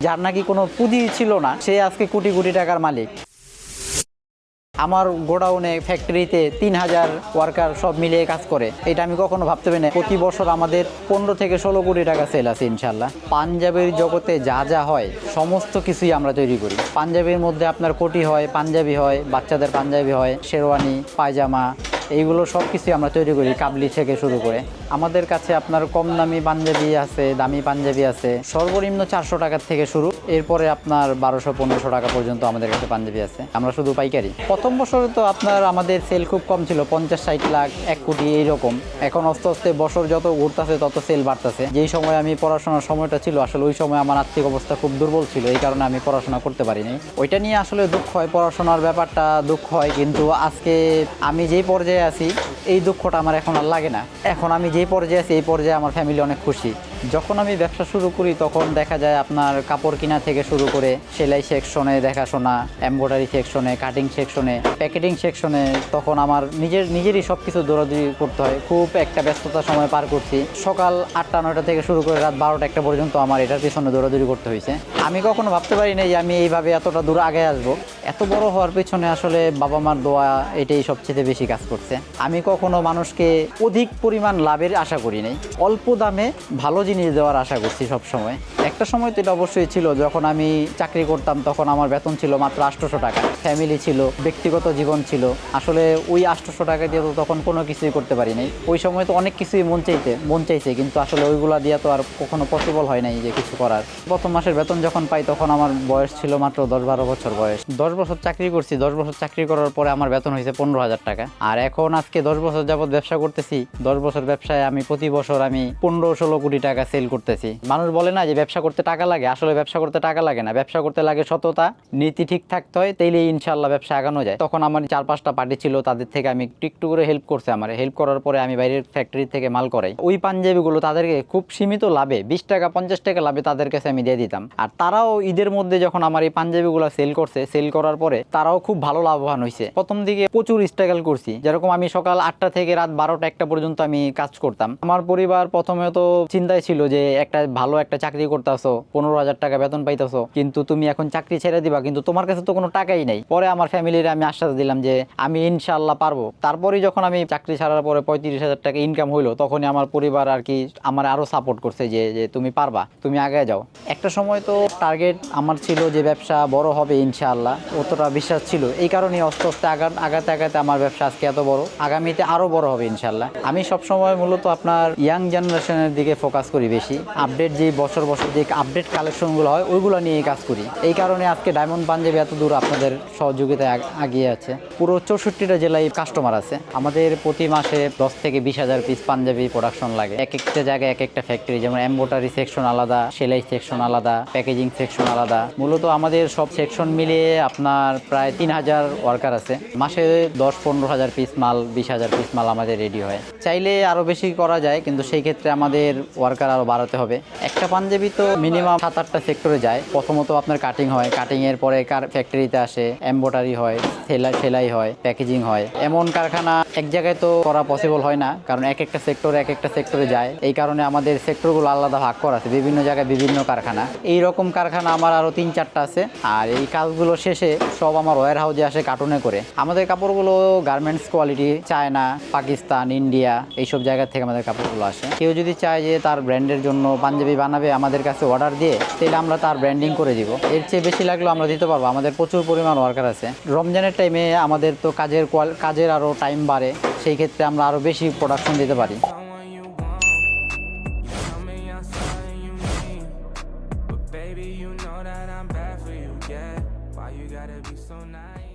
যার নাকি কোনো পুঁজি ছিল না, সে আজকে কোটি কোটি টাকার মালিক। আমার গোডাউনে ফ্যাক্টরিতে 3000 ওয়ার্কার সব মিলিয়ে কাজ করে, এটা আমি কখনো ভাবতে পারি না। প্রতি বছর আমাদের 15 থেকে 16 কোটি টাকা সেল আছে ইনশাল্লাহ। পাঞ্জাবের জগতে যা যা হয় সমস্ত কিছুই আমরা তৈরি করি। পাঞ্জাবির মধ্যে আপনার কোটি হয়, পাঞ্জাবি হয়, বাচ্চাদের পাঞ্জাবি হয়, শেরওয়ানি, পায়জামা, এইগুলো সব কিছুই আমরা তৈরি করি, কাবলি থেকে শুরু করে। আমাদের কাছে আপনার কম দামি পাঞ্জাবি আছে, দামি পাঞ্জাবি আছে, সর্বনিম্ন 400 টাকার থেকে শুরু, এরপরে আপনার 1200-1500 টাকা পর্যন্ত আমাদের কাছে পাঞ্জাবি আছে। আমরা শুধু পাইকারি। প্রথম বছর তো আপনার আমাদের সেল খুব কম ছিল, 50-60 লাখ, 1 কোটি এইরকম। এখন আস্তে আস্তে বছর যত ঘুরতেছে তত সেল বাড়তেছে। যেই সময় আমি পড়াশোনার সময়টা ছিল, আসলে ওই সময় আমার আর্থিক অবস্থা খুব দুর্বল ছিল, এই কারণে আমি পড়াশোনা করতে পারিনি। ওইটা নিয়ে আসলে দুঃখ হয়, পড়াশোনার ব্যাপারটা দুঃখ হয়। কিন্তু আজকে আমি যেই পর্যায়ে আছি, এই দুঃখটা আমার এখন আর লাগে না। এখন আমি যেই পর্যায়ে আছি, এই পর্যায়ে আমার ফ্যামিলি অনেক খুশি। যখন আমি ব্যবসা শুরু করি তখন দেখা যায় আপনার কাপড় কিনা থেকে শুরু করে সেলাই সেকশনে দেখাশোনা, এমব্রয়ডারি সেকশনে, কাটিং সেকশনে, প্যাকেটিং সেকশনে, তখন আমার নিজেরই সব কিছু দৌড়াদৌড়ি করতে হয়। খুব একটা ব্যস্ততার সময় পার করছি। সকাল 8টা-9টা থেকে শুরু করে রাত 12টা-1টা পর্যন্ত আমার এটার পিছনে দৌড়াদৌড়ি করতে হয়েছে। আমি কখনো ভাবতে পারি না যে আমি এইভাবে এতটা দূর আগে আসবো। এত বড় হওয়ার পিছনে আসলে বাবা মার দোয়া এটাই সবচেয়ে বেশি কাজ করছে। আমি কখনো মানুষকে অধিক পরিমাণ লাভের আশা করি নাই, অল্প দামে ভালো জিনিস দেওয়ার আশা করছি সব সময়। একটা সময় তো এটা অবশ্যই ছিল, যখন আমি চাকরি করতাম তখন আমার বেতন ছিল মাত্র 800 টাকা, ফ্যামিলি ছিল, ব্যক্তিগত জীবন ছিল। আসলে ওই 800 টাকা দিয়ে তো তখন কোনো কিছুই করতে পারি নাই। ওই সময় তো অনেক কিছুই মন চাইছে, কিন্তু আসলে ওইগুলা দিয়ে তো আর কখনো পসিবল হয় নাই যে কিছু করার। প্রথম মাসের বেতন যখন পাই তখন আমার বয়স ছিল মাত্র 10-12 বছর বয়স। 10 বছর চাকরি করছি। 10 বছর চাকরি করার পরে আমার বেতন হয়েছে 15,000 টাকা। আর এখন আজকে 10 বছর যাবত ব্যবসা করতেছি। 10 বছর ব্যবসায় আমি প্রতি বছর আমি 15-16 কোটি টাকা সেল করতেছি। মানুষ বলে না যে ব্যবসা করতে টাকা লাগে, আসলে ব্যবসা করতে টাকা লাগে না, ব্যবসা করতে লাগে সততা, নীতি ঠিক থাকতে হয়, তাইলেই ইনশাল্লাহ ব্যবসা আগানো যায়। তখন আমার 4-5টা পার্টি ছিল, তাদের থেকে আমি একটু করে হেল্প করছে। আমার হেল্প করার পরে আমি বাইরের ফ্যাক্টরি থেকে মাল করাই। ওই পাঞ্জাবিগুলো তাদেরকে খুব সীমিত লাভে 20 টাকা 50 টাকা লাভে তাদের কাছে আমি দিয়ে দিতাম। আর তারাও ঈদের মধ্যে যখন আমার এই পাঞ্জাবিগুলো সেল করছে, সেল করার পরে তারাও খুব ভালো লাভবান হয়েছে। প্রথম দিকে প্রচুর স্ট্রাগল করছি, যেরকম আমি সকাল 8টা থেকে রাত 12টা-1টা পর্যন্ত আমি কাজ করতাম। আমার পরিবার প্রথমে তো চিন্তায় ছিল যে একটা ভালো একটা চাকরি করতেছো, 15,000 টাকা বেতন পাইতেছো, কিন্তু তুমি এখন চাকরি ছেড়ে দিবা, কিন্তু তোমার কাছে তো কোনো টাকাই নাই। পরে আমার ফ্যামিলির আমি আশ্বাস দিলাম যে আমি ইনশাআল্লাহ পারবো। তারপরে যখন আমি চাকরি ছাড়ার পরে 35,000 টাকা ইনকাম হইলো, তখনই আমার পরিবার আর কি আমার আরো সাপোর্ট করছে যে তুমি পারবা, তুমি আগে যাও। একটা সময় তো টার্গেট আমার ছিল যে ব্যবসা বড় হবে ইনশাআল্লাহ, অতটা বিশ্বাস ছিল। এই কারণে আস্তে আস্তে আগাতে আমার ব্যবসা আজকে এত বড়, আগামীতে আরো বড় হবে ইনশাআল্লাহ। আমি সবসময় মূলত আপনার ইয়াং জেনারেশনের দিকে ফোকাস করি বেশি। আপডেট যে বছর যে আপডেট কালেকশনগুলো হয় ওইগুলো নিয়ে কাজ করি। এই কারণে আজকে ডায়মন্ড পাঞ্জাবি এত দূর আপনাদের সহযোগিতায় আগিয়ে আছে। পুরো 64টা জেলায় কাস্টমার আছে আমাদের। প্রতি মাসে 10 থেকে 20,000 পিস পাঞ্জাবি প্রোডাকশন লাগে। এক একটা জায়গায় এক একটা ফ্যাক্টরি, যেমন এমব্রয়ডারি সেকশন আলাদা, সেলাই সেকশন আলাদা, প্যাকেজিং সেকশন আলাদা। মূলত আমাদের সব সেকশন মিলিয়ে আপনার প্রায় 3000 ওয়ার্কার আছে। মাসে 10-15,000 পিস মাল, 20,000 পিস মাল আমাদের রেডি হয়। চাইলে আরও বেশি করা যায়, কিন্তু সেই ক্ষেত্রে আমাদের ওয়ার্কার আরও বাড়াতে হবে। একটা পাঞ্জাবি তো মিনিমাম 7-8টা সেক্টরে যায়। প্রথমত আপনার কাটিং হয়, কাটিংয়ের পরে ফ্যাক্টরিতে আসে, এমব্রয়ডারি হয়, সেলাই হয়, প্যাকেজিং হয়। এমন কারখানা এক জায়গায় তো করা পসিবল হয় না, কারণ এক একটা সেক্টরে যায়। এই কারণে আমাদের সেক্টরগুলো আলাদা ভাগ করা আছে, বিভিন্ন জায়গায় বিভিন্ন কারখানা। এই রকম কারখানা আমার আরও 3-4টা আছে। আর এই কাজগুলো শেষে সব আমার ওয়্যার হাউসে আসে কার্টুনে করে। আমাদের কাপড়গুলো garments quality, China, Pakistan, India এইসব জায়গা থেকে আমাদের কাপড়গুলো আসে। কেউ যদি চায় যে তার ব্র্যান্ডের জন্য পাঞ্জাবি বানাবে, আমাদের কাছে অর্ডার দিয়ে, তাহলে আমরা তার ব্র্যান্ডিং করে দিব। এর চেয়ে বেশি লাগলেও আমরা দিতে পারবো। আমাদের প্রচুর পরিমাণ ওয়ার্কার আছে। রমজানের টাইমে আমাদের তো কাজের আরও টাইম বাড়ে, সেই ক্ষেত্রে আমরা আরও বেশি প্রোডাকশন দিতে পারি। Baby, you know that I'm bad for you, yeah. Why you gotta be so nice?